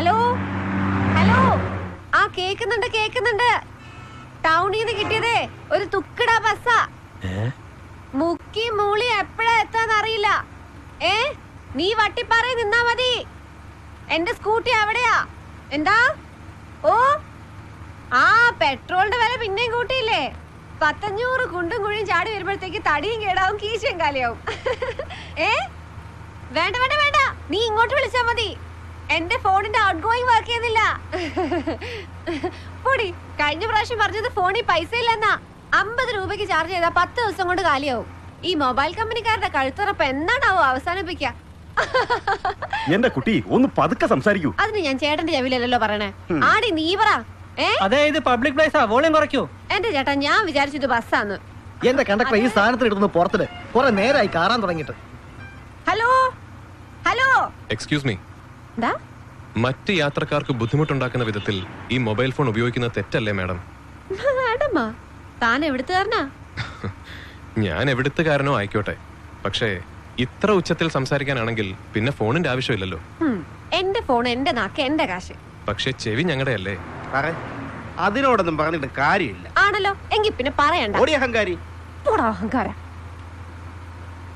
Hello hello ആ കേക്കുന്നുണ്ട്. ടൗണിൽ നിന്ന് കിട്ടിയതേ ഒരു തുക്കിടാ ബസ്സാ. മുക്കി മൂളി എപ്പോഴാ എത്താന്ന് അറിയില്ല. നീ വട്ടിപ്പാറ നിന്നാ മതി. എന്റെ സ്കൂട്ടി അവിടെയാ. എന്താ? ഓ ആ പെട്രോളിന്റെ വില പിന്നെയും കൂട്ടിയില്ലേ? 500 കുണ്ടും കുഴിയും ചാടി വരുമ്പോഴത്തേക്ക് തടിയും കേടാവും, കീശയും കാലിയാവും. വേണ്ട വേണ്ട വേണ്ട, നീ ഇങ്ങോട്ട് വിളിച്ചാ മതി. എന്റെ ഫോണിന്റെ ഔട്ട് ഗോയിങ് വർക്ക് ചെയ്യുന്നില്ല. പൊടി, കഴിഞ്ഞ പ്രാവശ്യം പറഞ്ഞത് ഫോണിൽ പൈസ ഇല്ലെന്നാ. 50 രൂപയ്ക്ക് ചാർജ് ചെയ്താൽ 10 ദിവസം കൊണ്ട് കാലിയാവും. ഈ മൊബൈൽ കമ്പനിക്കാരുടെ കഴുത്തുറപ്പ് എന്നാണാവോ അവസാനിപ്പിക്ക? എന്റെ കുട്ടി ഒന്ന് പതുക്കെ സംസാരിക്കൂ. അതിന് ഞാൻ ചേട്ടന്റെ ചെവിലല്ലോ പറയണേ. ആടി നീ പറ. അതായത് പബ്ലിക് പ്ലേസാ, വോളിയം കുറയ്ക്കൂ. എന്റെ ചേട്ടാ, ഞാൻ വിചാരിച്ചത് ബസ്സാന്ന്. എന്റെ കണ്ടക്ടർ ഈ സാധനത്തിന് എടുത്തുനിന്ന് പുറത്തില് കുറെ നേരമായി കാറാൻ തുടങ്ങിയിട്ട്. Hello hello, excuse me. മറ്റ് യാത്രക്കാർക്ക് ബുദ്ധിമുട്ടുണ്ടാക്കുന്ന വിധത്തിൽ ഈ മൊബൈൽ ഫോൺ ഉപയോഗിക്കുന്നത് തെറ്റല്ലേ മാഡം? മാഡമാ? താൻ എവിടുത്തുകാരനാ? ഞാൻ എവിടുത്തുകാരനോ ആയിക്കോട്ടെ, പക്ഷേ ഇത്ര ഉച്ചത്തിൽ സംസാരിക്കാനാണെങ്കിൽ പിന്നെ ഫോണിന്റെ ആവശ്യമില്ലല്ലോ. എന്റെ ഫോൺ, എന്റെ നാക്ക്, എന്റെ കാശ്. പക്ഷെ ചെവി ഞങ്ങളുടെ അല്ലേ? അതിനോടൊന്നും പറഞ്ഞിട്ട് കാര്യമില്ല. ആണല്ലോ, എങ്കിൽ പിന്നെ പറയണ്ട. അഹങ്കാരി. അഹങ്കാരം.